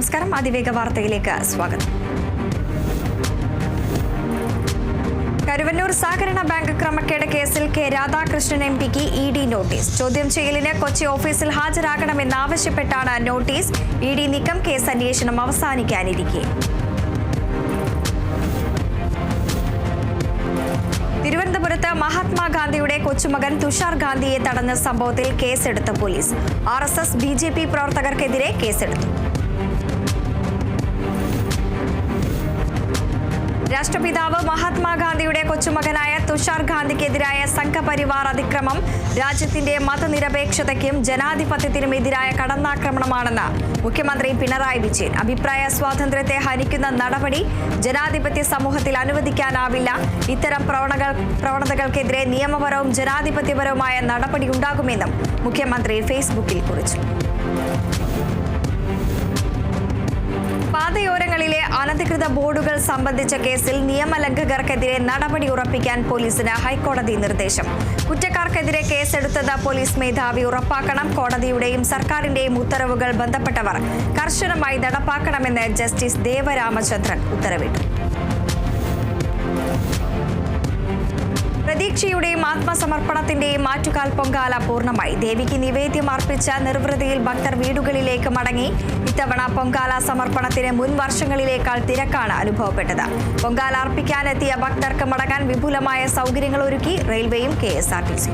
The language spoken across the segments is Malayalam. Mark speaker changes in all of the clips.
Speaker 1: നമസ്കാരം. അതിവേഗ വാർത്തയിലേക്ക് സ്വാഗതം. കരുവന്നൂർ സഹകരണ ബാങ്ക് ക്രമക്കേട് കേസിൽ കെ രാധാകൃഷ്ണൻ എംപിക്ക് ED നോട്ടീസ്. ചോദ്യം ചെയ്യലിന് കൊച്ചി ഓഫീസിൽ ഹാജരാകണമെന്നാവശ്യപ്പെട്ടാണ് നോട്ടീസ്. ED നീക്കം കേസ് അന്വേഷണം അവസാനിക്കാനിരിക്കെ. തിരുവനന്തപുരത്ത് മഹാത്മാഗാന്ധിയുടെ കൊച്ചുമകൻ തുഷാർ ഗാന്ധിയെ തടഞ്ഞ സംഭവത്തിൽ കേസെടുത്ത പോലീസ്. RSS BJP പ്രവർത്തകർക്കെതിരെ കേസെടുത്തു. രാഷ്ട്രപിതാവ് മഹാത്മാഗാന്ധിയുടെ കൊച്ചുമകനായ തുഷാർ ഗാന്ധിക്കെതിരായ സംഘപരിവാർ അതിക്രമം രാജ്യത്തിന്റെ മതനിരപേക്ഷതയ്ക്കും ജനാധിപത്യത്തിനും എതിരായ കടന്നാക്രമണമാണെന്ന് മുഖ്യമന്ത്രി പിണറായി വിജയൻ. അഭിപ്രായ സ്വാതന്ത്ര്യത്തെ ഹനിക്കുന്ന നടപടി ജനാധിപത്യ സമൂഹത്തിൽ അനുവദിക്കാനാവില്ല. ഇത്തരം പ്രവണതകൾക്കെതിരെ നിയമപരവും ജനാധിപത്യപരവുമായ നടപടി ഉണ്ടാകുമെന്നും മുഖ്യമന്ത്രി ഫേസ്ബുക്കിൽ കുറിച്ചു. പാതയോരങ്ങളിലെ അനധികൃത ബോർഡുകൾ സംബന്ധിച്ച കേസിൽ നിയമലംഘകർക്കെതിരെ നടപടി ഉറപ്പിക്കാൻ പോലീസിന് ഹൈക്കോടതി നിർദ്ദേശം. കുറ്റക്കാർക്കെതിരെ കേസെടുത്തത് പോലീസ് മേധാവി ഉറപ്പാക്കണം. കോടതിയുടെയും സർക്കാരിന്റെയും ഉത്തരവുകൾ ബന്ധപ്പെട്ടവർ കർശനമായി നടപ്പാക്കണമെന്ന് ജസ്റ്റിസ് ദേവരാമചന്ദ്രൻ ഉത്തരവിട്ടു. പ്രതീക്ഷയുടെയും ആത്മസമർപ്പണത്തിന്റെയും മാറ്റുകാൽ പൊങ്കാല പൂർണ്ണമായി. ദേവിക്ക് നിവേദ്യം അർപ്പിച്ച നിർവൃതിയിൽ ഭക്തർ വീടുകളിലേക്ക് മടങ്ങി. ഇത്തവണ പൊങ്കാല സമർപ്പണത്തിന് മുൻ വർഷങ്ങളിലേക്കാൾ തിരക്കാണ് അനുഭവപ്പെട്ടത്. പൊങ്കാല അർപ്പിക്കാനെത്തിയ ഭക്തർക്ക് മടങ്ങാൻ വിപുലമായ സൗകര്യങ്ങൾ ഒരുക്കി റെയിൽവേയും KSRTC.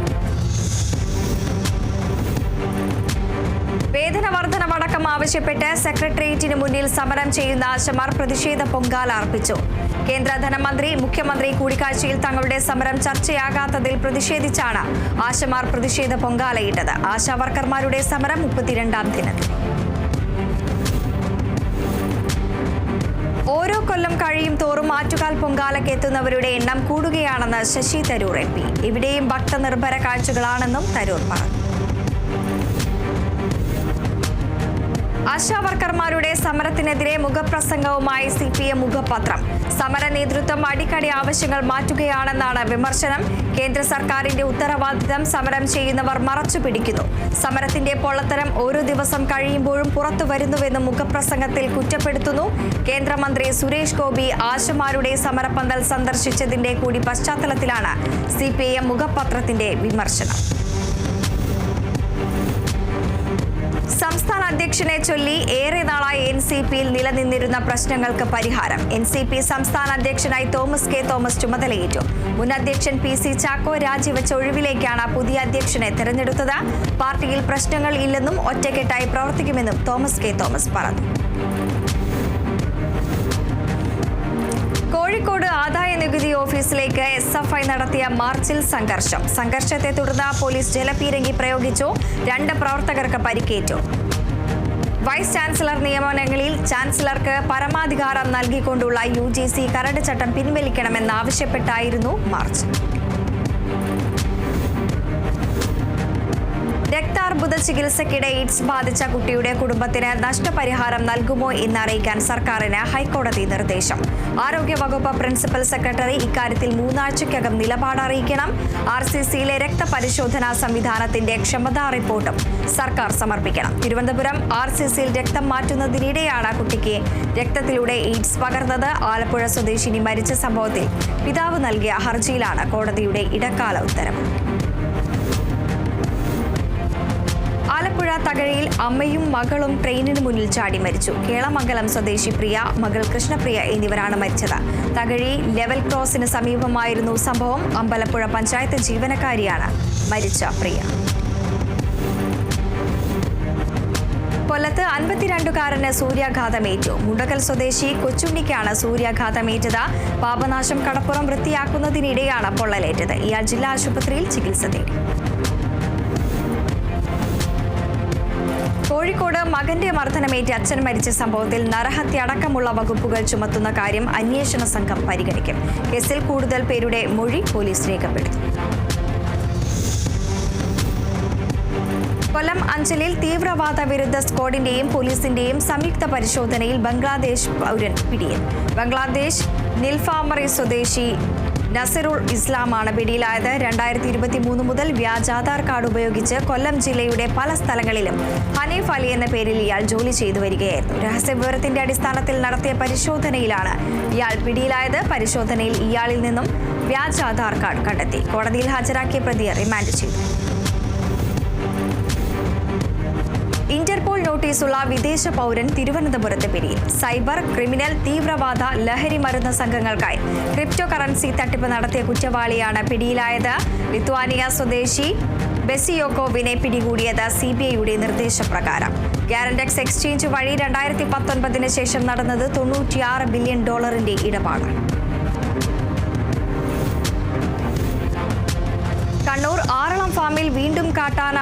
Speaker 1: വേതന വർധനവടക്കം ആവശ്യപ്പെട്ട് സെക്രട്ടേറിയറ്റിന് മുന്നിൽ സമരം ചെയ്യുന്ന ആശമാർ പ്രതിഷേധ പൊങ്കാല അർപ്പിച്ചു. കേന്ദ്ര ധനമന്ത്രി മുഖ്യമന്ത്രി കൂടിക്കാഴ്ചയിൽ തങ്ങളുടെ സമരം ചർച്ചയാകാത്തതിൽ പ്രതിഷേധിച്ചാണ് ആശമാർ പ്രതിഷേധ പൊങ്കാലയിട്ടത്. ആശാവർക്കർമാരുടെ സമരം 32ാം ദിനത്തിൽ. ഓരോ കൊല്ലം കഴിയും തോറും ആറ്റുകാൽ പൊങ്കാലയ്ക്ക് എത്തുന്നവരുടെ എണ്ണം കൂടുകയാണെന്ന് ശശി തരൂർ MP. ഇവിടെയും ഭക്തനിർഭര കാഴ്ചകളാണെന്നും തരൂർ പറഞ്ഞു. ആശാവർക്കർമാരുടെ സമരത്തിനെതിരെ മുഖപ്രസംഗവുമായി CPM മുഖപത്രം. സമര നേതൃത്വം അടിക്കടി ആവശ്യങ്ങൾ മാറ്റുകയാണെന്നാണ് വിമർശനം. കേന്ദ്ര സർക്കാരിന്റെ ഉത്തരവാദിത്തം സമരം ചെയ്യുന്നവർ മറച്ചു പിടിക്കുന്നു. സമരത്തിന്റെ പൊള്ളത്തരം ഓരോ ദിവസം കഴിയുമ്പോഴും പുറത്തു വരുന്നുവെന്നും മുഖപ്രസംഗത്തിൽ കുറ്റപ്പെടുത്തുന്നു. കേന്ദ്രമന്ത്രി സുരേഷ് ഗോപി ആശമാരുടെ സമരപ്പന്തൽ സന്ദർശിച്ചതിന്റെ കൂടി പശ്ചാത്തലത്തിലാണ് CPM മുഖപത്രത്തിന്റെ വിമർശനം. സംസ്ഥാന അധ്യക്ഷനെ ചൊല്ലി ഏറെ നാളായി NCPയിൽ നിലനിന്നിരുന്ന പ്രശ്നങ്ങൾക്ക് പരിഹാരം. NCP സംസ്ഥാന അധ്യക്ഷനായി തോമസ് കെ തോമസ് ചുമതലയേറ്റു. മുൻ അധ്യക്ഷൻ PC ചാക്കോ രാജിവെച്ച ഒഴിവിലേക്കാണ് പുതിയ അധ്യക്ഷനെ തെരഞ്ഞെടുത്തത്. പാർട്ടിയിൽ പ്രശ്നങ്ങൾ ഇല്ലെന്നും ഒറ്റക്കെട്ടായി പ്രവർത്തിക്കുമെന്നും തോമസ് കെ തോമസ് പറഞ്ഞു. കോഴിക്കോട് ആദായ നികുതി ഓഫീസിലേക്ക് SFI നടത്തിയ മാർച്ചിൽ സംഘർഷത്തെ തുടർന്ന് പോലീസ് ജലപീരങ്കി പ്രയോഗിച്ചു. 2 പ്രവർത്തകർക്ക് പരിക്കേറ്റു. വൈസ് ചാൻസലർ നിയമനങ്ങളിൽ ചാൻസലർക്ക് പരമാധികാരം നൽകിക്കൊണ്ടുള്ള UGC കരട് ചട്ടം പിൻവലിക്കണമെന്നാവശ്യപ്പെട്ടായിരുന്നു മാർച്ച്. രക്താർബുദ ചികിത്സയ്ക്കിടെ AIDS ബാധിച്ച കുട്ടിയുടെ കുടുംബത്തിന് നഷ്ടപരിഹാരം നൽകുമോ എന്നറിയിക്കാൻ സർക്കാരിന് ഹൈക്കോടതി നിർദ്ദേശം. ആരോഗ്യവകുപ്പ് പ്രിൻസിപ്പൽ സെക്രട്ടറി ഇക്കാര്യത്തിൽ 3 ആഴ്ചയ്ക്കകം നിലപാട് അറിയിക്കണം. RCCയിലെ രക്തപരിശോധനാ സംവിധാനത്തിന്റെ ക്ഷമതാ റിപ്പോർട്ടും സർക്കാർ സമർപ്പിക്കണം. തിരുവനന്തപുരം RCCയിൽ രക്തം മാറ്റുന്നതിനിടെയാണ് കുട്ടിക്ക് രക്തത്തിലൂടെ AIDS പകർന്നത്. ആലപ്പുഴ സ്വദേശിനി മരിച്ച സംഭവത്തിൽ പിതാവ് നൽകിയ ഹർജിയിലാണ് കോടതിയുടെ ഇടക്കാല ഉത്തരവ്. ആലപ്പുഴ തകഴിയിൽ അമ്മയും മകളും ട്രെയിനിന് മുന്നിൽ ചാടി മരിച്ചു. കേളമംഗലം സ്വദേശി പ്രിയ, മകൾ കൃഷ്ണപ്രിയ എന്നിവരാണ് മരിച്ചത്. തകഴി ലെവൽ ക്രോസിന് സമീപമായിരുന്നു സംഭവം. അമ്പലപ്പുഴ പഞ്ചായത്ത് ജീവനക്കാരിയാണ് മരിച്ച പ്രിയ. കൊല്ലത്ത് 52കാരന് സൂര്യാഘാതമേറ്റു. മുണ്ടക്കൽ സ്വദേശി കൊച്ചുണ്ണിക്കാണ് സൂര്യാഘാതമേറ്റത്. പാപനാശം കടപ്പുറം വൃത്തിയാക്കുന്നതിനിടെയാണ് പൊള്ളലേറ്റത്. ഇയാൾ ജില്ലാ ആശുപത്രിയിൽ ചികിത്സ തേടി. കോഴിക്കോട് മകന്റെ മർദ്ദനമേറ്റ് അച്ഛൻ മരിച്ച സംഭവത്തിൽ നരഹത്യ അടക്കമുള്ള വകുപ്പുകൾ ചുമത്തുന്ന കാര്യം അന്വേഷണ സംഘം പരിഗണിക്കും. കേസിൽ കൂടുതൽ പേരുടെ മൊഴി പോലീസ് രേഖപ്പെടുത്തി. കൊല്ലം അഞ്ചലിൽ തീവ്രവാദ വിരുദ്ധ സ്ക്വാഡിന്റെയും പോലീസിന്റെയും സംയുക്ത പരിശോധനയിൽ ബംഗ്ലാദേശ് പൗരൻ പിടിയിൽ. ബംഗ്ലാദേശ് നിൽഫാമറി സ്വദേശി നസറുൽ ഇസ്ലാമാണ് പിടിയിലായത്. 2023 മുതൽ വ്യാജ ആധാർ കാർഡ് ഉപയോഗിച്ച് കൊല്ലം ജില്ലയുടെ പല സ്ഥലങ്ങളിലും ഹനീഫ് അലി എന്ന പേരിൽ ഇയാൾ ജോലി ചെയ്തു വരികയായിരുന്നു. രഹസ്യവിവരത്തിന്റെ അടിസ്ഥാനത്തിൽ നടത്തിയ പരിശോധനയിലാണ് ഇയാൾ പിടിയിലായത്. പരിശോധനയിൽ ഇയാളിൽ നിന്നും വ്യാജ ആധാർ കാർഡ് കണ്ടെത്തി. കോടതിയിൽ ഹാജരാക്കിയ പ്രതിയെ റിമാൻഡ് ചെയ്തു. ഇന്റർപോൾ നോട്ടീസുള്ള വിദേശ പൗരൻ തിരുവനന്തപുരത്ത് പിടിയിൽ. സൈബർ ക്രിമിനൽ, തീവ്രവാദ, ലഹരി മരുന്ന് സംഘങ്ങൾക്കായി ക്രിപ്റ്റോ കറൻസി തട്ടിപ്പ് നടത്തിയ കുറ്റവാളിയാണ് പിടിയിലായത്. ലിത്വാനിയ സ്വദേശി ബെസിയോക്കോവിനെ പിടികൂടിയത് CBIയുടെ നിർദ്ദേശപ്രകാരം. ഗ്യാരൻഡെക്സ് എക്സ്ചേഞ്ച് വഴി 2019 ശേഷം നടന്നത് $96 ബില്യൺ ഇടപാടാണ്. കണ്ണൂർ ആറളം ഫാമിൽ വീണ്ടും കാട്ടാന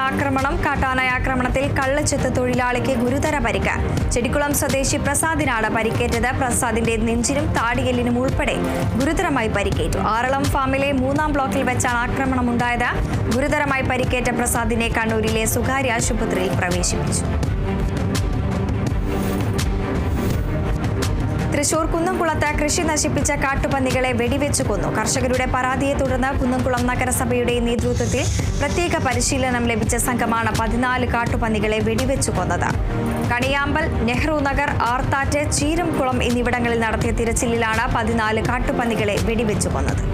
Speaker 1: ആക്രമണത്തിൽ കള്ളച്ചെത്ത് തൊഴിലാളിക്ക് ഗുരുതര പരിക്ക്. ചെടിക്കുളം സ്വദേശി പ്രസാദിനാണ് പരിക്കേറ്റത്. പ്രസാദിന്റെ നെഞ്ചിനും താടിയെല്ലിനും ഉൾപ്പെടെ ഗുരുതരമായി പരിക്കേറ്റു. ആറളം ഫാമിലെ 3-ാം ബ്ലോക്കിൽ വെച്ചാണ് ആക്രമണമുണ്ടായത്. ഗുരുതരമായി പരിക്കേറ്റ പ്രസാദിനെ കണ്ണൂരിലെ സ്വകാര്യ ആശുപത്രിയിൽ പ്രവേശിപ്പിച്ചു. തൃശൂർ കുന്നംകുളത്ത് കൃഷി നശിപ്പിച്ച കാട്ടുപന്നികളെ വെടിവെച്ചു കൊന്നു. കർഷകരുടെ പരാതിയെ തുടർന്ന് കുന്നംകുളം നഗരസഭയുടെ നേതൃത്വത്തിൽ പ്രത്യേക പരിശീലനം ലഭിച്ച സംഘമാണ് 14 കാട്ടുപന്നികളെ വെടിവെച്ചു കൊന്നത്. കണിയാമ്പൽ, നെഹ്റു നഗർ, ആർത്താറ്റ്, ചീരംകുളം എന്നിവിടങ്ങളിൽ നടത്തിയ തിരച്ചിലിലാണ് 14 കാട്ടുപന്നികളെ വെടിവെച്ചു കൊന്നത്.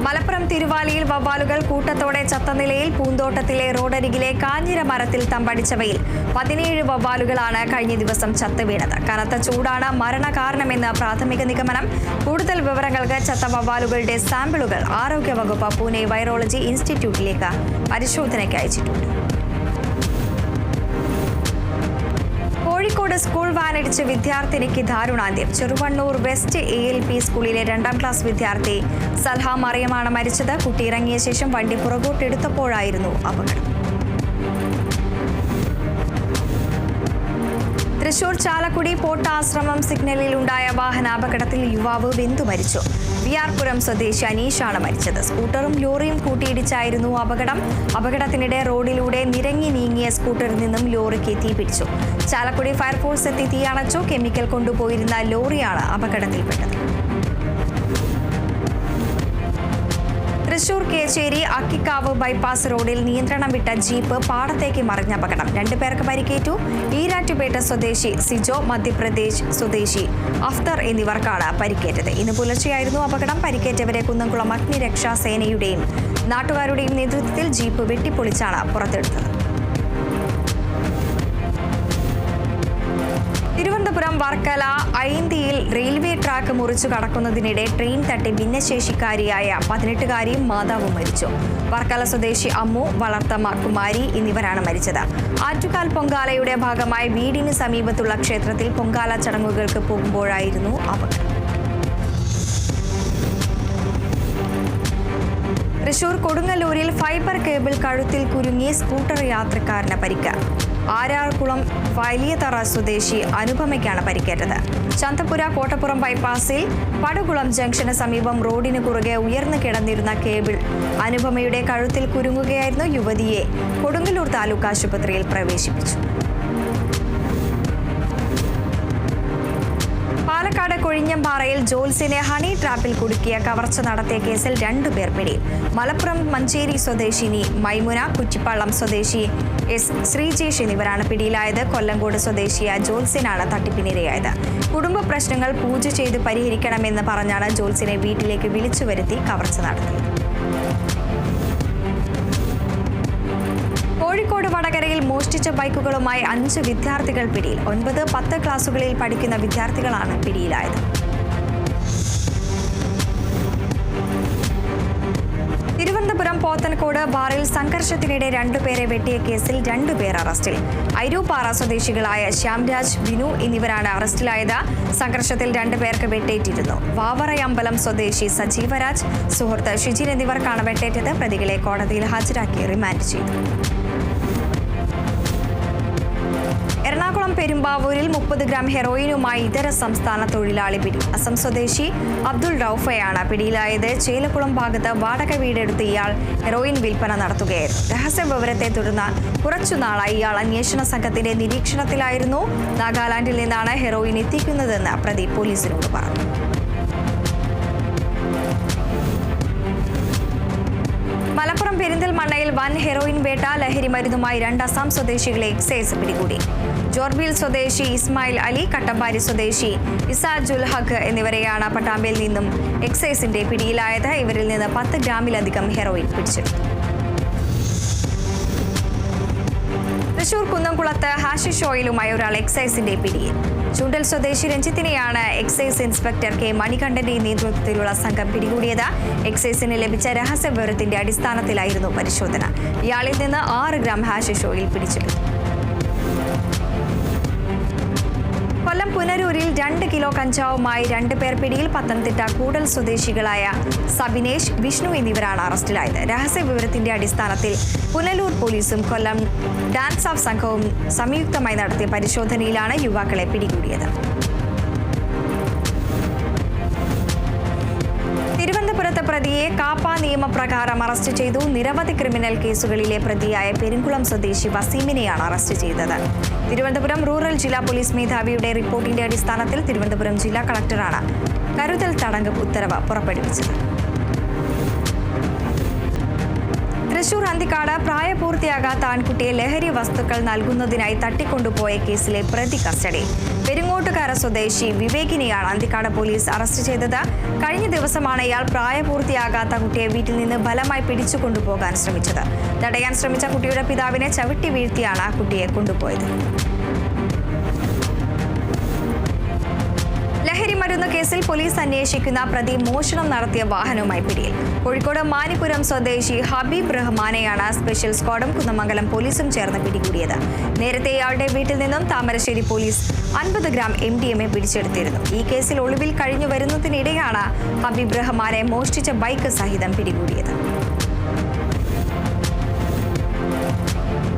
Speaker 1: മലപ്പുറം തിരുവാലിയിൽ വവ്വാലുകൾ കൂട്ടത്തോടെ ചത്ത നിലയിൽ. പൂന്തോട്ടത്തിലെ റോഡരികിലെ കാഞ്ഞിര മരത്തിൽ തമ്പടിച്ചവയിൽ 17 വവ്വാലുകളാണ് കഴിഞ്ഞ ദിവസം ചത്തുവീണത്. കനത്ത ചൂടാണ് മരണകാരണമെന്ന് പ്രാഥമിക നിഗമനം. കൂടുതൽ വിവരങ്ങൾക്ക് ചത്ത വവ്വാലുകളുടെ സാമ്പിളുകൾ ആരോഗ്യവകുപ്പ് പൂനെ വൈറോളജി ഇൻസ്റ്റിറ്റ്യൂട്ടിലേക്ക് പരിശോധനയ്ക്ക് അയച്ചിട്ടുണ്ട്. കോഴിക്കോട് സ്കൂൾ വാനിടിച്ച് വിദ്യാർത്ഥിനിക്ക് ദാരുണാന്ത്യം. ചെറുവണ്ണൂർ വെസ്റ്റ് ALP സ്കൂളിലെ 2-ാം ക്ലാസ് വിദ്യാർത്ഥി സൽഹ മറിയമാണ് മരിച്ചത്. കുട്ടി ഇറങ്ങിയ ശേഷം വണ്ടി പുറകോട്ടെടുത്തപ്പോഴായിരുന്നു അപകടം. തൃശൂർ ചാലക്കുടി പോട്ടാശ്രമം സിഗ്നലിൽ ഉണ്ടായ വാഹനാപകടത്തിൽ യുവാവ് വെന്തു മരിച്ചു. വിയാർപുരം സ്വദേശി അനീഷാണ് മരിച്ചത്. സ്കൂട്ടറും ലോറിയും കൂട്ടിയിടിച്ചായിരുന്നു അപകടം. അപകടത്തിനിടെ റോഡിലൂടെ നിരങ്ങി നീങ്ങിയ സ്കൂട്ടറിൽ നിന്നും ലോറിക്ക് തീപിടിച്ചു. ചാലക്കുടി ഫയർഫോഴ്സ് എത്തി തീയണച്ചു. കെമിക്കൽ കൊണ്ടുപോയിരുന്ന ലോറിയാണ് അപകടത്തിൽപ്പെട്ടത്. തൃശൂർ കേച്ചേരി അക്കിക്കാവ് ബൈപ്പാസ് റോഡിൽ നിയന്ത്രണം വിട്ട ജീപ്പ് പാടത്തേക്ക് മറിഞ്ഞ അപകടം. 2 പേർക്ക് പരിക്കേറ്റു. ഈരാറ്റുപേട്ട സ്വദേശി സിജോ, മധ്യപ്രദേശ് സ്വദേശി അഫ്തർ എന്നിവർക്കാണ് പരിക്കേറ്റത്. ഇന്ന് പുലർച്ചെയായിരുന്നു അപകടം. പരിക്കേറ്റവരെ കുന്നംകുളം അഗ്നിരക്ഷാ സേനയുടെയും നാട്ടുകാരുടെയും നേതൃത്വത്തിൽ ജീപ്പ് വെട്ടിപ്പൊളിച്ചാണ് പുറത്തെടുത്തത്. തിരുവനന്തപുരം വർക്കല ഐന്തിയിൽ റെയിൽവേ ട്രാക്ക് മുറിച്ചു കടക്കുന്നതിനിടെ ട്രെയിൻ തട്ടി ഭിന്നശേഷിക്കാരിയായ 18-കാരിയും മാതാവും മരിച്ചു. വർക്കല സ്വദേശി അമ്മു, വളർത്തമ്മ കുമാരി എന്നിവരാണ് മരിച്ചത്. ആറ്റുകാൽ പൊങ്കാലയുടെ ഭാഗമായി വീടിന് സമീപത്തുള്ള ക്ഷേത്രത്തിൽ പൊങ്കാല ചടങ്ങുകൾക്ക് പോകുമ്പോഴായിരുന്നു അപകടം. തൃശൂർ കൊടുങ്ങല്ലൂരിൽ ഫൈബർ കേബിൾ കഴുത്തിൽ കുരുങ്ങി സ്കൂട്ടർ യാത്രക്കാരന് പരിക്ക്. ആരാർകുളം വലിയതറ സ്വദേശി അനുപമയ്ക്കാണ് പരിക്കേറ്റത്. ചന്തപുര കോട്ടപ്പുറം ബൈപ്പാസിൽ പടുകുളം ജംഗ്ഷന് സമീപം റോഡിന് കുറുകെ ഉയർന്നു കിടന്നിരുന്ന കേബിൾ അനുപമയുടെ കഴുത്തിൽ കുരുങ്ങുകയായിരുന്നു. യുവതിയെ കൊടുങ്ങല്ലൂർ താലൂക്ക് ആശുപത്രിയിൽ പ്രവേശിപ്പിച്ചു. പാലക്കാട് കൊഴിഞ്ഞമ്പാറയിൽ ജോൽസിനെ ഹണി ട്രാപ്പിൽ കുടുക്കിയ കവർച്ച നടത്തിയ കേസിൽ 2 പേർ പിടിയിൽ. മലപ്പുറം മഞ്ചേരി സ്വദേശിനി മൈമുന, കുറ്റിപ്പള്ളം സ്വദേശി S ശ്രീജേഷ് എന്നിവരാണ് പിടിയിലായത്. കൊല്ലങ്കോട് സ്വദേശിയായ ജോൽസിനാണ് തട്ടിപ്പിനിരയായത്. കുടുംബ പ്രശ്നങ്ങൾ പൂജ ചെയ്ത് പരിഹരിക്കണമെന്ന് പറഞ്ഞാണ് ജോൽസിനെ വീട്ടിലേക്ക് വിളിച്ചു വരുത്തി കവർച്ച നടത്തിയത്. കോഴിക്കോട് വടകരയിൽ മോഷ്ടിച്ച ബൈക്കുകളുമായി 5 വിദ്യാർത്ഥികൾ പിടിയിൽ. 9, 10 ക്ലാസുകളിൽ പഠിക്കുന്ന വിദ്യാർത്ഥികളാണ് പിടിയിലായത്. തിരുവനന്തപുരം പോത്തൻകോട് ബാറിൽ സംഘർഷത്തിനിടെ 2 പേരെ വെട്ടിയ കേസിൽ 2 പേർ അറസ്റ്റിൽ. ഐരൂപ്പാറ സ്വദേശികളായ ശ്യാംരാജ്, ബിനു എന്നിവരാണ് അറസ്റ്റിലായത്. സംഘർഷത്തിൽ 2 പേർക്ക് വെട്ടേറ്റിരുന്നു. വാവറയമ്പലം സ്വദേശി സജീവരാജ്, സുഹൃത്ത് ഷിജിൻ എന്നിവർക്കാണ് വെട്ടേറ്റത്. പ്രതികളെ കോടതിയിൽ ഹാജരാക്കി റിമാൻഡ് ചെയ്തു. എറണാകുളം പെരുമ്പാവൂരിൽ 30 ഗ്രാം ഹെറോയിനുമായി ഇതര സംസ്ഥാന തൊഴിലാളി പിടി. അസം സ്വദേശി അബ്ദുൾ റൌഫയാണ് പിടിയിലായത്. ചേലക്കുളം ഭാഗത്ത് വാടക വീടെടുത്ത് ഇയാൾ ഹെറോയിൻ വിൽപ്പന നടത്തുകയായിരുന്നു. രഹസ്യ വിവരത്തെ തുടർന്ന് കുറച്ചുനാളായി ഇയാൾ അന്വേഷണ സംഘത്തിന്റെ നിരീക്ഷണത്തിലായിരുന്നു. നാഗാലാൻഡിൽ നിന്നാണ് ഹെറോയിൻ എത്തിക്കുന്നതെന്ന് പ്രതി പോലീസിനോട് പറഞ്ഞു. മലപ്പുറം പെരിന്തൽമണ്ണയിൽ വൻ ഹെറോയിൻ വേട്ട. ലഹരി മരുന്നുമായി 2 അസം സ്വദേശികളെ എക്സൈസ് പിടികൂടി. ജോർബിൽ സ്വദേശി ഇസ്മായിൽ അലി, കട്ടമ്പാരി സ്വദേശി ഇസാജുൽ ഹഖ് എന്നിവരെയാണ് പട്ടാമ്പിയിൽ നിന്നും എക്സൈസിന്റെ പിടിയിലായത്. ഇവരിൽ നിന്ന് 10 ഗ്രാമിലധികം ഹെറോയിൻ പിടിച്ചെടുത്തു. തൃശൂർ കുന്നംകുളത്ത് ഹാഷിഷ് ഓയിലുമായി ഒരാൾ എക്സൈസിന്റെ പിടിയിൽ. ചൂണ്ടൽ സ്വദേശി രഞ്ജിത്തിനെയാണ് എക്സൈസ് ഇൻസ്പെക്ടർ കെ മണികണ്ഠന്റെ നേതൃത്വത്തിലുള്ള സംഘം പിടികൂടിയത്. എക്സൈസിന് ലഭിച്ച രഹസ്യ വിവരത്തിന്റെ അടിസ്ഥാനത്തിലായിരുന്നു പരിശോധന. ഇയാളിൽ നിന്ന് 6 ഗ്രാം ഹാഷിഷ് ഓയിൽ പിടിച്ചെടുത്തു. കൊല്ലം പുനരൂരിൽ 2 കിലോ കഞ്ചാവുമായി 2 പേർ പിടിയിൽ. പത്തനംതിട്ട കൂടൽ സ്വദേശികളായ സബിനേഷ്, വിഷ്ണു എന്നിവരാണ് അറസ്റ്റിലായത്. രഹസ്യ വിവരത്തിന്റെ അടിസ്ഥാനത്തിൽ പുനലൂർ പോലീസും കൊല്ലം ഡാൻസ് ഓഫ് സംഘവും സംയുക്തമായി നടത്തിയ പരിശോധനയിലാണ് യുവാക്കളെ പിടികൂടിയത്. തിരുവനന്തപുരത്ത് പ്രതിയെ കാപ്പ നിയമപ്രകാരം അറസ്റ്റ് ചെയ്തു. നിരവധി ക്രിമിനൽ കേസുകളിലെ പ്രതിയായ പെരുങ്കുളം സ്വദേശി വസീമിനെയാണ് അറസ്റ്റ് ചെയ്തത്. തിരുവനന്തപുരം റൂറൽ ജില്ലാ പോലീസ് മേധാവിയുടെ റിപ്പോർട്ടിന്റെ അടിസ്ഥാനത്തിൽ തിരുവനന്തപുരം ജില്ലാ കളക്ടറാണ് കരുതൽ തടങ്കൽ ഉത്തരവ് പുറപ്പെടുവിച്ചത്. തൃശൂർ അന്തിക്കാട് പ്രായപൂർത്തിയാകാത്ത ആൺകുട്ടിയെ ലഹരി വസ്തുക്കൾ നൽകുന്നതിനായി തട്ടിക്കൊണ്ടുപോയ കേസിലെ പ്രതി കസ്റ്റഡി. പെരിങ്ങോട്ടുകര സ്വദേശി വിവേകിനെയാണ് അന്തിക്കാട് പോലീസ് അറസ്റ്റ് ചെയ്തത്. കഴിഞ്ഞ ദിവസമാണ് ഇയാൾ പ്രായപൂർത്തിയാകാത്ത കുട്ടിയെ വീട്ടിൽ നിന്ന് ബലമായി പിടിച്ചുകൊണ്ടുപോകാൻ ശ്രമിച്ചത്. തടയാൻ ശ്രമിച്ച കുട്ടിയുടെ പിതാവിനെ ചവിട്ടി വീഴ്ത്തിയാണ് ആ കുട്ടിയെ കൊണ്ടുപോയത്. ലഹരി മരുന്ന് കേസിൽ പോലീസ് അന്വേഷിക്കുന്ന പ്രതി മോഷണം നടത്തിയ വാഹനവുമായി പിടിയിൽ. കോഴിക്കോട് മാനിപുരം സ്വദേശി ഹബീബ് റഹ്മാനെയാണ് സ്പെഷ്യൽ സ്ക്വാഡും കുന്നമംഗലം പോലീസും ചേർന്ന് പിടികൂടിയത്. നേരത്തെ ഇയാളുടെ വീട്ടിൽ നിന്നും താമരശ്ശേരി പോലീസ് 50 ഗ്രാം MDMA പിടിച്ചെടുത്തിരുന്നു. ഈ കേസിൽ ഒളിവിൽ കഴിഞ്ഞു വരുന്നതിനിടെയാണ് ഹബീബ് റഹ്മാനെ മോഷ്ടിച്ച ബൈക്ക് സഹിതം പിടികൂടിയത്.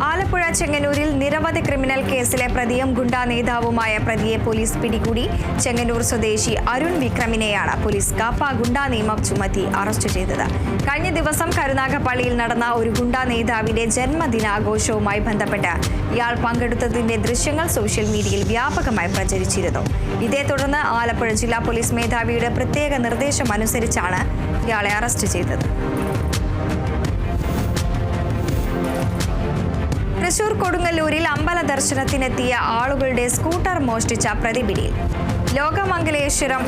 Speaker 1: ആലപ്പുഴ ചെങ്ങന്നൂരിൽ നിരവധി ക്രിമിനൽ കേസിലെ പ്രതിയും ഗുണ്ടാ നേതാവുമായ പ്രതിയെ പോലീസ് പിടികൂടി. ചെങ്ങന്നൂർ സ്വദേശി അരുൺ വിക്രമിനെയാണ് പോലീസ് കാപ്പ ഗുണ്ടാ നിയമം ചുമത്തി അറസ്റ്റ് ചെയ്തത്. കഴിഞ്ഞ ദിവസം കരുനാഗപ്പള്ളിയിൽ നടന്ന ഒരു ഗുണ്ടാ നേതാവിന്റെ ജന്മദിനാഘോഷവുമായി ബന്ധപ്പെട്ട് ഇയാൾ പങ്കെടുത്തതിന്റെ ദൃശ്യങ്ങൾ സോഷ്യൽ മീഡിയയിൽ വ്യാപകമായി പ്രചരിച്ചിരുന്നു. ഇതേ തുടർന്ന് ആലപ്പുഴ ജില്ലാ പോലീസ് മേധാവിയുടെ പ്രത്യേക നിർദ്ദേശം അനുസരിച്ചാണ് ഇയാളെ അറസ്റ്റ് ചെയ്തത്. തൃശൂർ കൊടുങ്ങല്ലൂരിൽ അമ്പല ദർശനത്തിനെത്തിയ ആളുകളുടെ സ്കൂട്ടർ മോഷ്ടിച്ച പ്രതി പിടിയിൽ. ലോകമംഗലേശ്വരം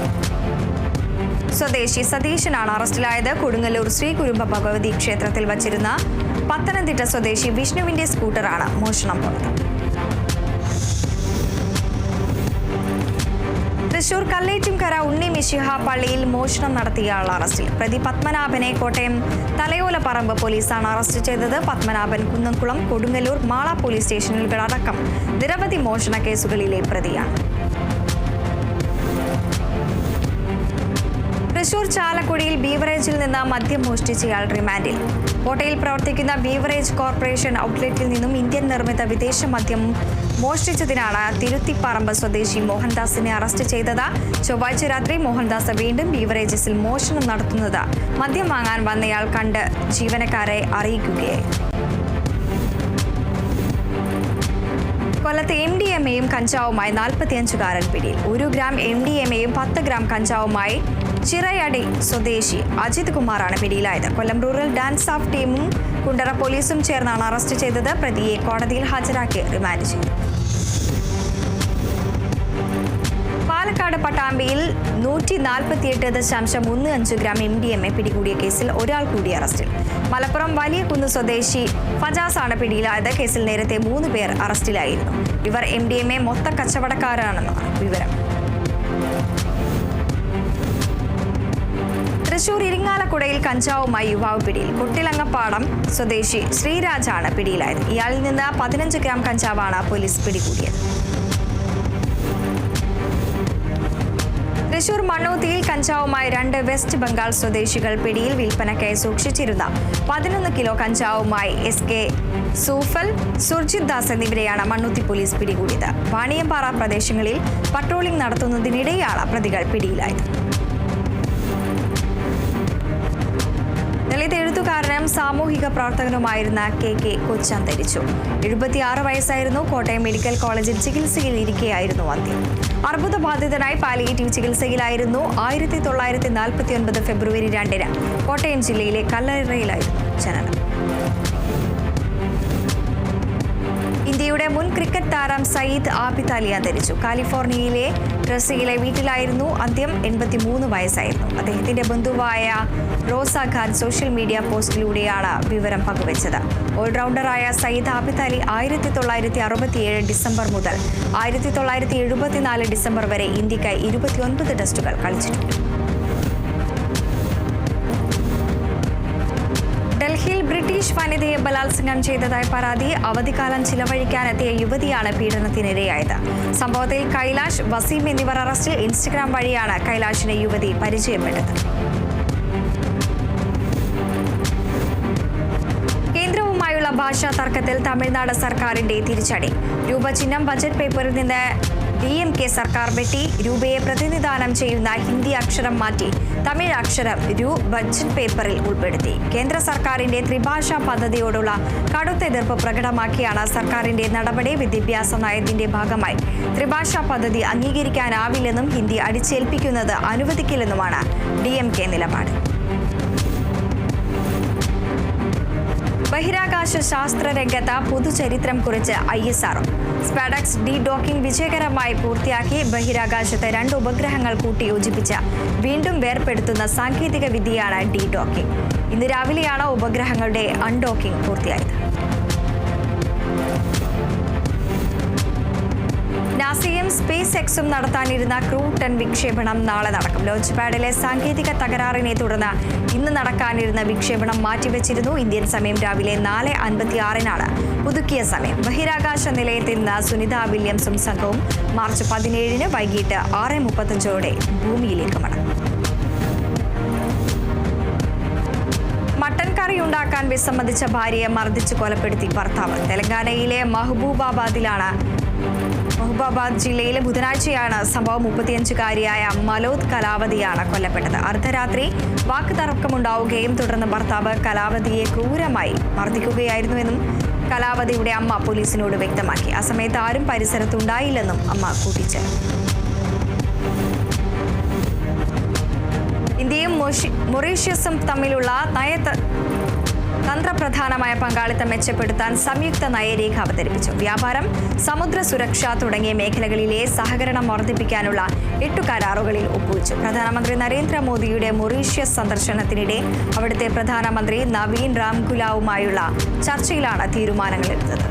Speaker 1: സ്വദേശി സതീശനാണ് അറസ്റ്റിലായത്. കൊടുങ്ങല്ലൂർ ശ്രീ കുരുമ്പ ഭഗവതി ക്ഷേത്രത്തിൽ വച്ചിരുന്ന പത്തനംതിട്ട സ്വദേശി വിഷ്ണുവിന്റെ സ്കൂട്ടറാണ് മോഷണം പോയത്. തൃശൂർ കല്ലേറ്റുംകര ഉണ്ണി മിശിഹ പള്ളിയിൽ മോഷണം നടത്തിയ ആൾ അറസ്റ്റിൽ. പ്രതി പത്മനാഭനെ കോട്ടയം തലയോലപ്പറമ്പ് പോലീസാണ് അറസ്റ്റ് ചെയ്തത്. പത്മനാഭൻ കുന്നംകുളം, കൊടുങ്ങല്ലൂർ, മാള പോലീസ് സ്റ്റേഷനുകളടക്കം നിരവധി മോഷണ കേസുകളിലെ പ്രതിയാണ്. തൃശൂർ ചാലക്കുടിയിൽ ബീവറേജിൽ നിന്ന് മദ്യം മോഷ്ടിച്ചയാൾ റിമാൻഡിൽ. കോട്ടയിൽ പ്രവർത്തിക്കുന്ന ബീവറേജ് കോർപ്പറേഷൻ ഔട്ട്ലെറ്റിൽ നിന്നും ഇന്ത്യൻ നിർമ്മിത വിദേശ മദ്യം മോഷ്ടിച്ചതിനാണ് തിരുത്തിപ്പറമ്പ് സ്വദേശി മോഹൻദാസിനെ അറസ്റ്റ് ചെയ്തത്. ചൊവ്വാഴ്ച രാത്രി മോഹൻദാസ് വീണ്ടും ബീവറേജസിൽ മോഷണം നടത്തുന്നത് മദ്യം വാങ്ങാൻ വന്നയാൾ കണ്ട് ജീവനക്കാരെ അറിയിക്കുകയായിരുന്നു. കൊല്ലത്ത് MDMAയും കഞ്ചാവുമായി 45കാരൻ പിടിയിൽ. 1 ഗ്രാം MDMAയും 10 ഗ്രാം കഞ്ചാവുമായി ചിറയടി സ്വദേശി അജിത് കുമാറാണ് പിടിയിലായത്. കൊല്ലം റൂറൽ ഡാൻസ് ഓഫ് ടീമും കുണ്ടറ പോലീസും ചേർന്നാണ് അറസ്റ്റ് ചെയ്തത്. പ്രതിയെ കോടതിയിൽ ഹാജരാക്കി റിമാൻഡ് ചെയ്തു. പാലക്കാട് പട്ടാമ്പിയിൽ 148.15 ഗ്രാം MDMA പിടികൂടിയ കേസിൽ ഒരാൾ കൂടി അറസ്റ്റിൽ. മലപ്പുറം വലിയ കുന്ന് സ്വദേശി ഫജാസ് ആണ് പിടിയിലായത്. കേസിൽ നേരത്തെ 3 പേർ അറസ്റ്റിലായിരുന്നു. ഇവർ MDMA മൊത്ത കച്ചവടക്കാരാണെന്നാണ് വിവരം. തൃശൂർ ഇരിങ്ങാലക്കുടയിൽ കഞ്ചാവുമായി യുവാവ് പിടിയിൽ. കൊട്ടിലങ്ങപ്പാടം സ്വദേശി ശ്രീരാജാണ് പിടിയിലായത്. ഇയാളിൽ നിന്ന് 15 ഗ്രാം കഞ്ചാവാണ് പോലീസ് പിടികൂടിയത്. തൃശൂർ മണ്ണൂത്തിയിൽ കഞ്ചാവുമായി 2 വെസ്റ്റ് ബംഗാൾ സ്വദേശികൾ പിടിയിൽ. വിൽപ്പനയ്ക്കായി സൂക്ഷിച്ചിരുന്ന 11 കിലോ കഞ്ചാവുമായി SK സൂഫൽ, സുർജിത് ദാസ് എന്നിവരെയാണ് മണ്ണൂത്തി പോലീസ് പിടികൂടിയത്. വാണിയമ്പാറ പ്രദേശങ്ങളിൽ പട്രോളിംഗ് നടത്തുന്നതിനിടെയാണ് പ്രതികൾ പിടിയിലായത്. ദളിത് എഴുത്തുകാരനും സാമൂഹിക പ്രവർത്തകനുമായിരുന്ന KK കൊച്ച് അന്തരിച്ചു. 76 വയസ്സായിരുന്നു. കോട്ടയം മെഡിക്കൽ കോളേജിൽ ചികിത്സയിൽ ഇരിക്കെയായിരുന്നു അന്ത്യം. അർബുദബാധിതനായി പാലിയേറ്റീവ് ചികിത്സയിലായിരുന്നു. 1949 ഫെബ്രുവരി 2-ന് കോട്ടയം ജില്ലയിലെ കല്ലറയിലായിരുന്നു ജനനം. ഇന്ത്യയുടെ മുൻ ക്രിക്കറ്റ് താരം സയ്യിദ് ആബിദ് അലി അന്തരിച്ചു. കാലിഫോർണിയയിലെ ട്രസിയിലെ വീട്ടിലായിരുന്നു അന്ത്യം. 83 വയസ്സായിരുന്നു. അദ്ദേഹത്തിന്റെ ബന്ധുവായ റോസ ഖാൻ സോഷ്യൽ മീഡിയ പോസ്റ്റിലൂടെയാണ് വിവരം പങ്കുവച്ചത്. ഓൾറൗണ്ടറായ സയ്യിദ് ആബിദ് അലി 1967 ഡിസംബർ മുതൽ 1974 ഡിസംബർ വരെ ഇന്ത്യക്കായി 29 ടെസ്റ്റുകൾ കളിച്ചിട്ടുണ്ട്. ഡൽഹിയിൽ ബ്രിട്ടീഷ് വനിതയെ ബലാത്സംഗം ചെയ്തതായി പരാതി. അവധിക്കാലം ചിലവഴിക്കാനെത്തിയ യുവതിയാണ് പീഡനത്തിനിരയായത്. സംഭവത്തിൽ കൈലാഷ്, വസീം എന്നിവർ അറസ്റ്റിൽ. ഇൻസ്റ്റഗ്രാം വഴിയാണ് കൈലാഷിനെ യുവതി പരിചയപ്പെട്ടത്. കേന്ദ്രവുമായുള്ള ഭാഷാ തർക്കത്തിൽ തമിഴ്നാട് സർക്കാരിന്റെ തിരിച്ചടി. രൂപ ചിഹ്നം ബജറ്റ് പേപ്പറിൽ നിന്ന് DMK സർക്കാർ വെട്ടി. രൂപയെ പ്രതിനിധാനം ചെയ്യുന്ന ഹിന്ദി അക്ഷരം മാറ്റി തമിഴ് അക്ഷരം രൂ ബജറ്റ് പേപ്പറിൽ ഉൾപ്പെടുത്തി. കേന്ദ്ര സർക്കാരിന്റെ ത്രിഭാഷാ പദ്ധതിയോടുള്ള കടുത്ത എതിർപ്പ് പ്രകടമാക്കിയാണ് സർക്കാരിന്റെ നടപടി. വിദ്യാഭ്യാസ നയത്തിന്റെ ഭാഗമായി ത്രിഭാഷാ പദ്ധതി അംഗീകരിക്കാനാവില്ലെന്നും ഹിന്ദി അടിച്ചേൽപ്പിക്കുന്നത് അനുവദിക്കില്ലെന്നുമാണ് DMK നിലപാട്. ബഹിരാകാശ ശാസ്ത്ര രംഗത്ത് പുതുചരിത്രം കുറിച്ച് ISRO. സ്പാഡക്സ് ഡോക്കിംഗ് വിജയകരമായി പൂർത്തിയാക്കി. ബഹിരാകാശത്തെ 2 ഉപഗ്രഹങ്ങൾ കൂട്ടിയോജിപ്പിച്ച് വീണ്ടും വേർപെടുത്തുന്ന സാങ്കേതിക വിദ്യയാണ് ഡോക്കിംഗ്. ഇന്ന് രാവിലെയാണ് ഉപഗ്രഹങ്ങളുടെ അൺഡോക്കിംഗ് പൂർത്തിയായത്. നാസയും സ്പേസ് എക്സും നടത്താനിരുന്ന ക്രൂ 10 വിക്ഷേപണം നാളെ നടക്കും. ലോഞ്ച് പാഡിലെ സാങ്കേതിക തകരാറിനെ തുടർന്ന് ഇന്ന് നടക്കാനിരുന്ന വിക്ഷേപണം മാറ്റിവെച്ചിരുന്നു. ഇന്ത്യൻ സമയം രാവിലെ 4:56-നാണ് പുതുക്കിയ സമയം. ബഹിരാകാശ നിലയത്തിൽ നിന്ന് സുനിത വില്യംസും സംഘവും മാർച്ച് 17-ന് വൈകിട്ട് 6:35-ഓടെ ഭൂമിയിലേക്ക് മടങ്ങും. മട്ടൻ കറി ഉണ്ടാക്കാൻ വിസമ്മതിച്ച ഭാര്യയെ മർദ്ദിച്ച് കൊലപ്പെടുത്തി ഭർത്താവ്. തെലങ്കാനയിലെ മഹബൂബാബാദ് ജില്ലയിലെ ബുധനാഴ്ചയാണ് സംഭവം. 35-കാരിയായ മലോദ് കലാവതിയാണ് കൊല്ലപ്പെട്ടത്. അർദ്ധരാത്രി വാക്ക് തർക്കമുണ്ടാവുകയും തുടർന്ന് ഭർത്താവ് കലാവതിയെ ക്രൂരമായി മർദ്ദിക്കുകയായിരുന്നുവെന്നും കലാവതിയുടെ അമ്മ പോലീസിനോട് വ്യക്തമാക്കി. ആ സമയത്ത് ആരും പരിസരത്തുണ്ടായില്ലെന്നും അമ്മ കൂട്ടിച്ചേർത്തു. ഇന്ത്യയും മൊറീഷ്യസും തമ്മിലുള്ള തന്ത്രപ്രധാനമായ പങ്കാളിത്തം മെച്ചപ്പെടുത്താൻ സംയുക്ത നയരേഖ അവതരിപ്പിച്ചു. വ്യാപാരം, സമുദ്ര സുരക്ഷ തുടങ്ങിയ മേഖലകളിലെ സഹകരണം വർദ്ധിപ്പിക്കാനുള്ള 8 കരാറുകളിൽ ഒപ്പുവെച്ചു. പ്രധാനമന്ത്രി നരേന്ദ്രമോദിയുടെ മൊറീഷ്യസ് സന്ദർശനത്തിനിടെ അവിടുത്തെ പ്രധാനമന്ത്രി നവീൻ റാംഗുലാവുമായുള്ള ചർച്ചയിലാണ് തീരുമാനങ്ങളെടുത്തത്.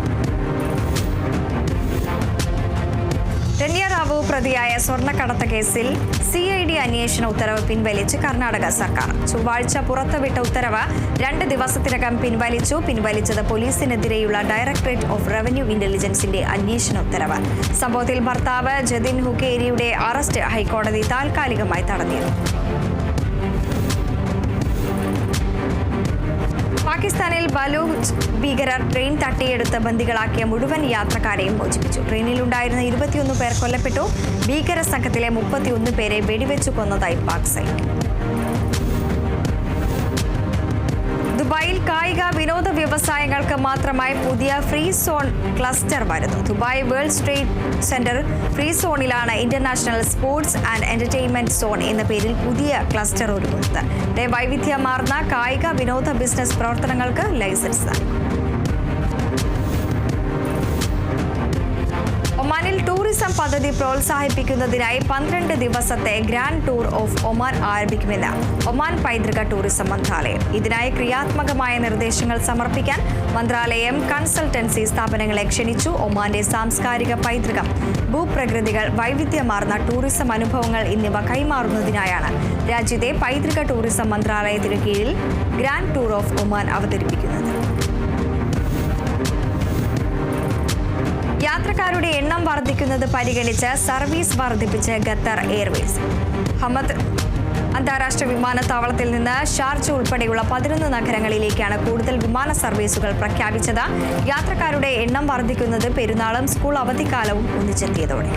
Speaker 1: ധന്യ റാവു പ്രതിയായ സ്വർണ്ണക്കടത്ത് കേസിൽ CID അന്വേഷണ ഉത്തരവ് പിൻവലിച്ച് കർണാടക സർക്കാർ. ചൊവ്വാഴ്ച പുറത്തുവിട്ട ഉത്തരവ് 2 ദിവസത്തിനകം പിൻവലിച്ചത് പോലീസിനെതിരെയുള്ള ഡയറക്ടറേറ്റ് ഓഫ് റവന്യൂ ഇന്റലിജൻസിന്റെ അന്വേഷണ ഉത്തരവ്. സംഭവത്തിൽ ഭർത്താവ് ജതിൻ ഹുക്കേരിയുടെ അറസ്റ്റ് ഹൈക്കോടതി താൽക്കാലികമായി തടഞ്ഞിരുന്നു. പാകിസ്ഥാനിൽ ബലൂച്ച് ഭീകരർ ട്രെയിൻ തട്ടിയെടുത്ത് ബന്ദികളാക്കിയ മുഴുവൻ യാത്രക്കാരെയും മോചിപ്പിച്ചു. ട്രെയിനിലുണ്ടായിരുന്ന 21 പേർ കൊല്ലപ്പെട്ടു. ഭീകര സംഘത്തിലെ 31 പേരെ വെടിവെച്ചു കൊന്നതായി പാക് സൈന്യം. ദുബായിൽ കായിക വിനോദ വ്യവസായങ്ങൾക്ക് മാത്രമായി പുതിയ ഫ്രീ സോൺ ക്ലസ്റ്റർ വരുന്നു. Dubai world trade centre free സോണിലാണ് international sports and entertainment zone എന്ന പേരിൽ പുതിയ ക്ലസ്റ്റർ ഒരുങ്ങുന്നത്. വൈവിധ്യമാർന്ന കായിക വിനോദ ബിസിനസ് പ്രവർത്തനങ്ങൾക്ക് ലൈസൻസ് നൽകും. ഒമാനിൽ ടൂറിസം പദ്ധതി പ്രോത്സാഹിപ്പിക്കുന്നതിനായി 12 ദിവസത്തെ ഗ്രാൻഡ് ടൂർ ഓഫ് ഒമാൻ ആരംഭിക്കുമെന്ന് ഒമാൻ പൈതൃക ടൂറിസം മന്ത്രാലയം. ഇതിനായി ക്രിയാത്മകമായ നിർദ്ദേശങ്ങൾ സമർപ്പിക്കാൻ മന്ത്രാലയം കൺസൾട്ടൻസി സ്ഥാപനങ്ങളെ ക്ഷണിച്ചു. ഒമാന്റെ സാംസ്കാരിക പൈതൃകം, ഭൂപ്രകൃതികൾ, വൈവിധ്യമാർന്ന ടൂറിസം അനുഭവങ്ങൾ എന്നിവ കൈമാറുന്നതിനായാണ് രാജ്യത്തെ പൈതൃക ടൂറിസം മന്ത്രാലയത്തിനു കീഴിൽ ഗ്രാൻഡ് ടൂർ ഓഫ് ഒമാൻ അവതരിപ്പിക്കുന്നത്. യാത്രക്കാരുടെ എണ്ണം വർദ്ധിക്കുന്നത് പരിഗണിച്ച് സർവീസ് വർദ്ധിപ്പിച്ച് ഖത്തർ എയർവേസ്. ഹമദ് അന്താരാഷ്ട്ര വിമാനത്താവളത്തിൽ നിന്ന് ഷാർജ ഉൾപ്പെടെയുള്ള 11 നഗരങ്ങളിലേക്കാണ് കൂടുതൽ വിമാന സർവീസുകൾ പ്രഖ്യാപിച്ചത്. യാത്രക്കാരുടെ എണ്ണം വർദ്ധിക്കുന്നത് പെരുന്നാളും സ്കൂൾ അവധിക്കാലവും ഒന്നിച്ചെത്തിയതോടെ.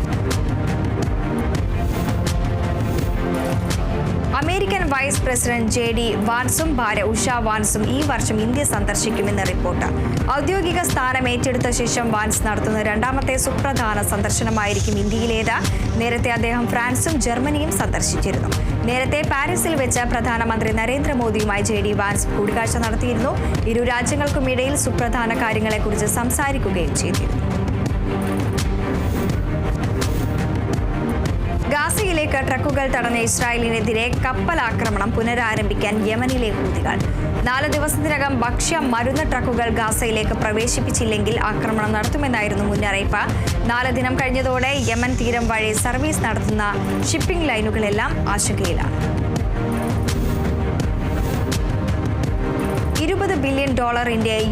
Speaker 1: അമേരിക്കൻ വൈസ് പ്രസിഡന്റ് JD വാൻസും ഭാര്യ ഉഷ വാൻസും ഈ വർഷം ഇന്ത്യ സന്ദർശിക്കുമെന്ന് റിപ്പോർട്ട്. ഔദ്യോഗിക സ്ഥാനം ഏറ്റെടുത്ത ശേഷം വാൻസ് നടത്തുന്ന രണ്ടാമത്തെ സുപ്രധാന സന്ദർശനമായിരിക്കും ഇന്ത്യയിലേത്. നേരത്തെ അദ്ദേഹം ഫ്രാൻസും ജർമ്മനിയും സന്ദർശിച്ചിരുന്നു. നേരത്തെ പാരീസിൽ വെച്ച് പ്രധാനമന്ത്രി നരേന്ദ്രമോദിയുമായി JD വാൻസ് കൂടിക്കാഴ്ച നടത്തിയിരുന്നു. ഇരു രാജ്യങ്ങൾക്കുമിടയിൽ സുപ്രധാന കാര്യങ്ങളെക്കുറിച്ച് സംസാരിക്കുകയും ചെയ്തിരുന്നു. ഗാസയിലേക്ക് ട്രക്കുകൾ തടഞ്ഞ ഇസ്രായേലിനെതിരെ കപ്പലാക്രമണം പുനരാരംഭിക്കാൻ യമനിലെ ഹൂതികൾ. 4 ദിവസത്തിനകം ഭക്ഷ്യ മരുന്ന് ട്രക്കുകൾ ഗാസയിലേക്ക് പ്രവേശിപ്പിച്ചില്ലെങ്കിൽ ആക്രമണം നടത്തുമെന്നായിരുന്നു മുന്നറിയിപ്പ്. 4 ദിനം കഴിഞ്ഞതോടെ യമൻ തീരം വഴി സർവീസ് നടത്തുന്ന ഷിപ്പിംഗ് ലൈനുകളെല്ലാം ആശങ്കയിലാണ്. $20 ബില്യൺ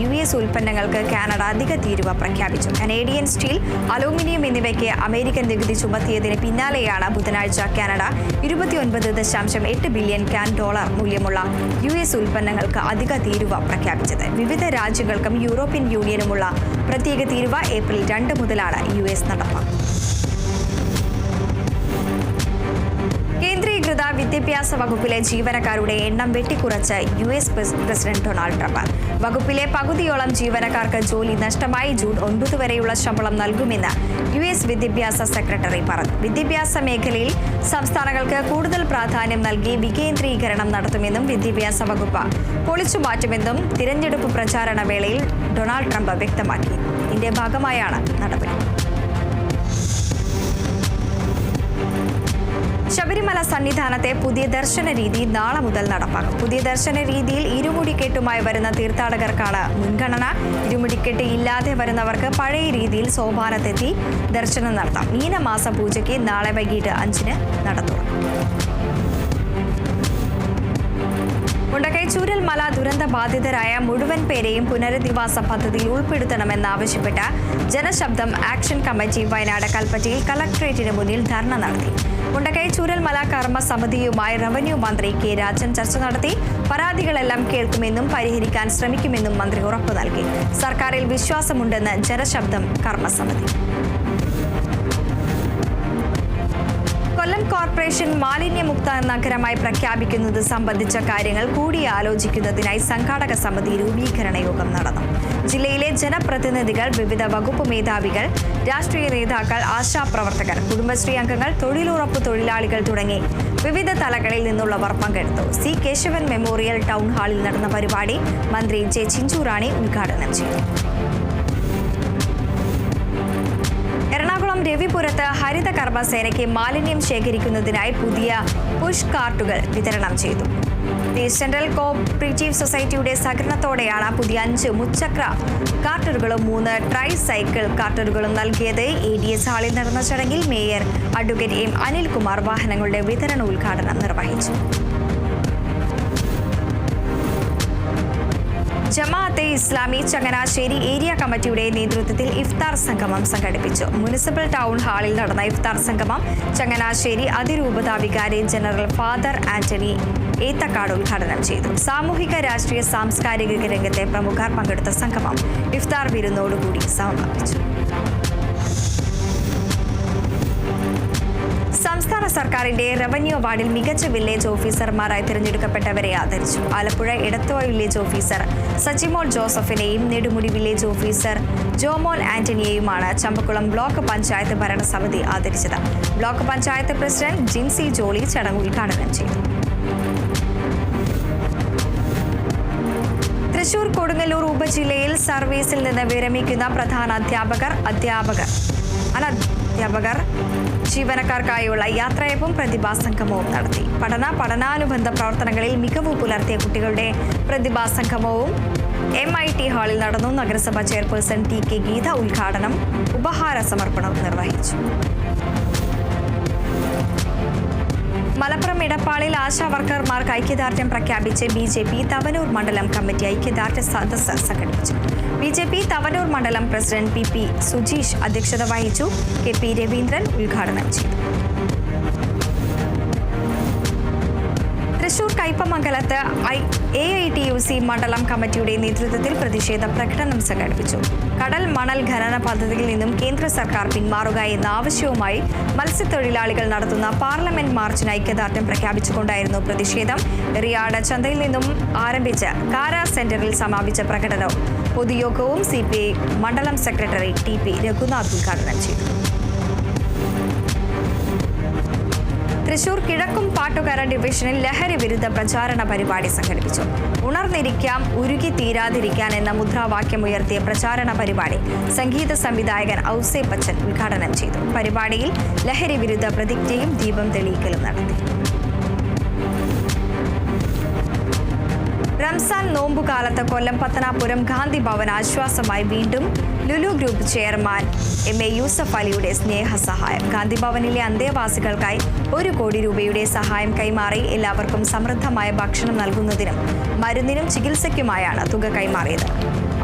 Speaker 1: US ഉൽപ്പന്നങ്ങൾക്ക് കാനഡ അധിക തീരുവ പ്രഖ്യാപിച്ചു. കനേഡിയൻ സ്റ്റീൽ, അലൂമിനിയം എന്നിവയ്ക്ക് അമേരിക്കൻ നികുതി ചുമത്തിയതിന് പിന്നാലെയാണ് ബുധനാഴ്ച കാനഡ $29.8 ബില്യൺ മൂല്യമുള്ള US ഉൽപ്പന്നങ്ങൾക്ക് അധിക തീരുവ പ്രഖ്യാപിച്ചത്. വിവിധ രാജ്യങ്ങൾക്കും യൂറോപ്യൻ യൂണിയനുമുള്ള പ്രത്യേക തീരുവ ഏപ്രിൽ 2 മുതലാണ് US നടപ്പാക്കുന്നത്. കേന്ദ്രീകൃത വിദ്യാഭ്യാസ വകുപ്പിലെ ജീവനക്കാരുടെ എണ്ണം വെട്ടിക്കുറച്ച് US പ്രസിഡന്റ് ഡൊണാൾഡ് ട്രംപ്. വകുപ്പിലെ പകുതിയോളം ജീവനക്കാർക്ക് ജോലി നഷ്ടമായി. ജൂൺ 9 വരെയുള്ള ശമ്പളം നൽകുമെന്ന് US വിദ്യാഭ്യാസ സെക്രട്ടറി പറഞ്ഞു. വിദ്യാഭ്യാസ മേഖലയിൽ സംസ്ഥാനങ്ങൾക്ക് കൂടുതൽ പ്രാധാന്യം നൽകി വികേന്ദ്രീകരണം നടത്തുമെന്നും വിദ്യാഭ്യാസ വകുപ്പ് പൊളിച്ചുമാറ്റുമെന്നും തിരഞ്ഞെടുപ്പ് പ്രചാരണ വേളയിൽ ഡൊണാൾഡ് ട്രംപ് വ്യക്തമാക്കി. ഇതിന്റെ ഭാഗമായാണ് നടപടി. ശബരിമല സന്നിധാനത്തെ പുതിയ ദർശന രീതി നാളെ മുതൽ നടപ്പാക്കും. പുതിയ ദർശന രീതിയിൽ ഇരുമുടിക്കെട്ടുമായി വരുന്ന തീർത്ഥാടകർക്കാണ് മുൻഗണന. ഇരുമുടിക്കെട്ട് ഇല്ലാതെ വരുന്നവർക്ക് പഴയ രീതിയിൽ സോപാനത്തെത്തി ദർശനം നടത്താം. മീനമാസ പൂജയ്ക്ക് നാളെ വൈകിട്ട് 5-ന് നട തുറക്കും. മുണ്ടക്കൈ ചൂരൽമല ദുരന്ത ബാധിതരായ മുഴുവൻ പേരെയും പുനരധിവാസ പദ്ധതിയിൽ ഉൾപ്പെടുത്തണമെന്നാവശ്യപ്പെട്ട് ജനശബ്ദം ആക്ഷൻ കമ്മിറ്റി വയനാട് കൽപ്പറ്റയിൽ കളക്ടറേറ്റിന് മുന്നിൽ ധർണ നടത്തി. മുണ്ടക്കൈ ചൂരൽമല കർമ്മസമിതിയുമായി റവന്യൂ മന്ത്രി K. രാജൻ ചർച്ച നടത്തി. പരാതികളെല്ലാം കേൾക്കുമെന്നും പരിഹരിക്കാൻ ശ്രമിക്കുമെന്നും മന്ത്രി ഉറപ്പു നൽകി. സർക്കാരിൽ വിശ്വാസമുണ്ടെന്ന് ജനശബ്ദം കർമ്മസമിതി. കൊല്ലം കോർപ്പറേഷൻ മാലിന്യമുക്ത നഗരമായി പ്രഖ്യാപിക്കുന്നത് സംബന്ധിച്ച കാര്യങ്ങൾ കൂടിയാലോചിക്കുന്നതിനായി സംഘാടക സമിതി രൂപീകരണ യോഗം നടന്നു. ജില്ലയിലെ ജനപ്രതിനിധികൾ, വിവിധ വകുപ്പ് മേധാവികൾ, രാഷ്ട്രീയ നേതാക്കൾ, ആശാപ്രവർത്തകർ, കുടുംബശ്രീ അംഗങ്ങൾ, തൊഴിലുറപ്പ് തൊഴിലാളികൾ തുടങ്ങി വിവിധ തലങ്ങളിൽ നിന്നുള്ളവർ പങ്കെടുത്തു. C. കേശവൻ മെമ്മോറിയൽ ടൗൺ ഹാളിൽ നടന്ന പരിപാടി മന്ത്രി J. ചിഞ്ചുറാണി ഉദ്ഘാടനം ചെയ്തു. എറണാകുളം രവിപുരത്ത് ഹരിത കർമ്മസേനയ്ക്ക് മാലിന്യം ശേഖരിക്കുന്നതിനായി പുതിയ പുഷ് കാർട്ടുകൾ വിതരണം ചെയ്തു. സെൻട്രൽ കോഓപ്പറേറ്റീവ് സൊസൈറ്റിയുടെ സഹകരണത്തോടെയാണ് പുതിയ 5 മുച്ചക്ര കാർട്ടറുകളും 3 ട്രൈ സൈക്കിൾ കാർട്ടറുകളും നൽകിയത്. ADS ഹാളിൽ നടന്ന ചടങ്ങിൽ മേയർ അഡ്വക്കേറ്റ് M. അനിൽകുമാർ വാഹനങ്ങളുടെ വിതരണ ഉദ്ഘാടനം നിർവഹിച്ചു. ജമാഅത്തെ ഇസ്ലാമി ചങ്ങനാശ്ശേരി ഏരിയ കമ്മിറ്റിയുടെ നേതൃത്വത്തിൽ ഇഫ്താർ സംഗമം സംഘടിപ്പിച്ചു. മുനിസിപ്പൽ ടൗൺ ഹാളിൽ നടന്ന ഇഫ്താർ സംഗമം ചങ്ങനാശ്ശേരി അതിരൂപത വികാരി ജനറൽ ഫാദർ ആന്റണി ഏത്തക്കാട് ഉദ്ഘാടനം ചെയ്തു. സാമൂഹിക, രാഷ്ട്രീയ, സാംസ്കാരിക രംഗത്തെ പ്രമുഖർ പങ്കെടുത്ത സംഗമം ഇഫ്താർ വിരുന്നോടുകൂടി സമാപിച്ചു. സംസ്ഥാന സർക്കാരിന്റെ റവന്യൂ അവാർഡിൽ മികച്ച വില്ലേജ് ഓഫീസർമാരായി തിരഞ്ഞെടുക്കപ്പെട്ടവരെ ആദരിച്ചു. ആലപ്പുഴ എടത്തുവ വില്ലേജ് ഓഫീസർ സജിമോൾ ജോസഫിനെയും നെടുമുടി വില്ലേജ് ഓഫീസർ ജോമോൻ ആന്റണിയെയുമാണ് ചമ്പക്കുളം ബ്ലോക്ക് പഞ്ചായത്ത് ഭരണസമിതി ആദരിച്ചത്. ബ്ലോക്ക് പഞ്ചായത്ത് പ്രസിഡന്റ് ജിൻസി ജോളി ചടങ്ങ് ഉദ്ഘാടനം ചെയ്തു. തൃശൂർ കൊടുങ്ങല്ലൂർ ഉപജില്ലയിൽ സർവീസിൽ നിന്ന് വിരമിക്കുന്ന പ്രധാന അധ്യാപകർ ജീവനക്കാർക്കായുള്ള യാത്രയപ്പും പ്രതിഭാസംഗമവും നടത്തി. പഠനാനുബന്ധ പ്രവർത്തനങ്ങളിൽ മികവ് പുലർത്തിയ കുട്ടികളുടെ പ്രതിഭാസംഗമവും MIT ഹാളിൽ നടന്നു. നഗരസഭ ചെയർപേഴ്സൺ TK ഗീത ഉദ്ഘാടനം, ഉപഹാര സമർപ്പണവും നിർവഹിച്ചു. മലപ്പുറം ഇടപ്പാളിൽ ആശാവർക്കർമാർക്ക് ഐക്യദാർഢ്യം പ്രഖ്യാപിച്ച് BJP തവനൂർ മണ്ഡലം കമ്മിറ്റി ഐക്യദാർഢ്യ സദസ്സ് സംഘടിപ്പിച്ചു. BJP തവനൂർ മണ്ഡലം പ്രസിഡന്റ് PP സുജീഷ് അധ്യക്ഷത വഹിച്ചു. KP രവീന്ദ്രൻ ഉദ്ഘാടനം ചെയ്തു. കയ്പമംഗലത്ത് AITUC മണ്ഡലം കമ്മിറ്റിയുടെ നേതൃത്വത്തിൽ പ്രതിഷേധ പ്രകടനം സംഘടിപ്പിച്ചു. കടൽ മണൽ ഖനന പദ്ധതിയിൽ നിന്നും കേന്ദ്ര സർക്കാർ പിന്മാറുക എന്ന ആവശ്യവുമായി മത്സ്യത്തൊഴിലാളികൾ നടത്തുന്ന പാർലമെന്റ് മാർച്ചിന് ഐക്യദാർഢ്യം പ്രഖ്യാപിച്ചുകൊണ്ടായിരുന്നു പ്രതിഷേധം. റിയാഡ് ചന്തയിൽ നിന്നും ആരംഭിച്ച് കാര സെന്ററിൽ സമാപിച്ച പ്രകടനവും പൊതുയോഗവും CPI മണ്ഡലം സെക്രട്ടറി TP രഘുനാഥ് ഉദ്ഘാടനം ചെയ്തു. തൃശൂർ കിഴക്കും പാട്ടുകര ഡിവിഷനിൽ ലഹരി വിരുദ്ധ പ്രചാരണ പരിപാടി സംഘടിപ്പിച്ചു. ഉണർന്നിരിക്കാം ഉരുകി തീരാതിരിക്കാൻ എന്ന മുദ്രാവാക്യമുയർത്തിയ പ്രചാരണ പരിപാടി സംഗീത സംവിധായകൻ ഔസേപ്പ് ബച്ചൻ ഉദ്ഘാടനം ചെയ്തു. പരിപാടിയിൽ ലഹരി വിരുദ്ധ പ്രതിജ്ഞയും ദീപം തെളിയിക്കലും നടത്തി. റംസാൻ നോമ്പുകാലത്ത് കൊല്ലം പത്തനാപുരം ഗാന്ധി ഭവൻ ആശ്വാസമായി വീണ്ടും Lulu group chairman MA Yusuf അലിയുടെ സ്നേഹസഹായം. ഗാന്ധി ഭവനിലെ അന്തേവാസികൾക്കായി 1 കോടി രൂപയുടെ സഹായം കൈമാറി. എല്ലാവർക്കും സമൃദ്ധമായ ഭക്ഷണം നൽകുന്നതിനും മരുന്നിനും ചികിത്സയ്ക്കുമായാണ് തുക കൈമാറിയത്.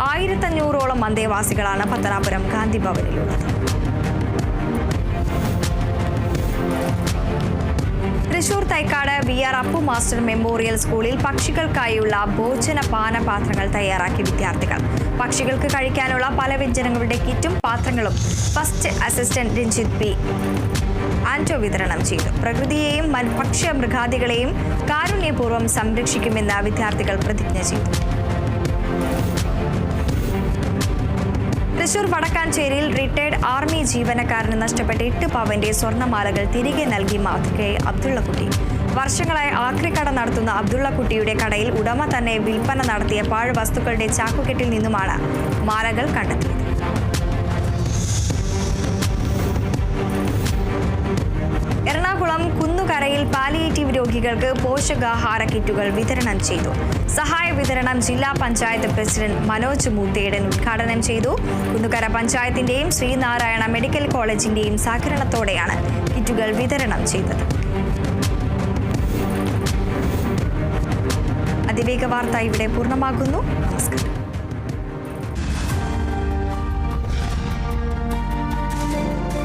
Speaker 1: 1500ഓളം അന്തേവാസികളാണ് പത്തനാപുരം ഗാന്ധി ഭവനിലുള്ളത്. Thrissur Thaikkad VR Appu master memorial സ്കൂളിൽ പക്ഷികൾക്കായുള്ള ഭോജന പാനപാത്രങ്ങൾ തയ്യാറാക്കി വിദ്യാർത്ഥികൾ. പക്ഷികൾക്ക് കഴിക്കാനുള്ള പല വ്യഞ്ജനങ്ങളുടെ കിറ്റും പാത്രങ്ങളും first assistant Ranjith P. Anto വിതരണം ചെയ്തു. പ്രകൃതിയെയും പക്ഷി മൃഗാദികളെയും കാരുണ്യപൂർവ്വം സംരക്ഷിക്കുമെന്ന് വിദ്യാർത്ഥികൾ പ്രതിജ്ഞ ചെയ്തു. തൃശൂർ വടക്കാഞ്ചേരിയിൽ റിട്ടയർഡ് ആർമി ജീവനക്കാരന് നഷ്ടപ്പെട്ട 8 പവന്റെ സ്വർണ്ണമാലകൾ തിരികെ നൽകി മാതൃകയെ അബ്ദുള്ളക്കുട്ടി. വർഷങ്ങളായി ആക്രിക്കട നടത്തുന്ന അബ്ദുള്ളക്കുട്ടിയുടെ കടയിൽ ഉടമ തന്നെ വിൽപ്പന നടത്തിയ പാഴ്വസ്തുക്കളുടെ ചാക്കുകെട്ടിൽ നിന്നുമാണ് മാലകൾ കണ്ടെത്തിയത്. എറണാകുളം കുന്നുകരയിൽ പാലിയേറ്റീവ് രോഗികൾക്ക് പോഷകാഹാര കിറ്റുകൾ വിതരണം ചെയ്തു. സഹായ വിതരണം ജില്ലാ പഞ്ചായത്ത് പ്രസിഡന്റ് മനോജ് മൂത്തേടൻ ഉദ്ഘാടനം ചെയ്തു. കുന്നുകര പഞ്ചായത്തിന്റെയും ശ്രീനാരായണ മെഡിക്കൽ കോളേജിന്റെയും സഹകരണത്തോടെയാണ് കിറ്റുകൾ വിതരണം ചെയ്തത്. അതിവേഗ വാർത്ത ഇവിടെ പൂർണ്ണമാകുന്നു. നമസ്കാരം.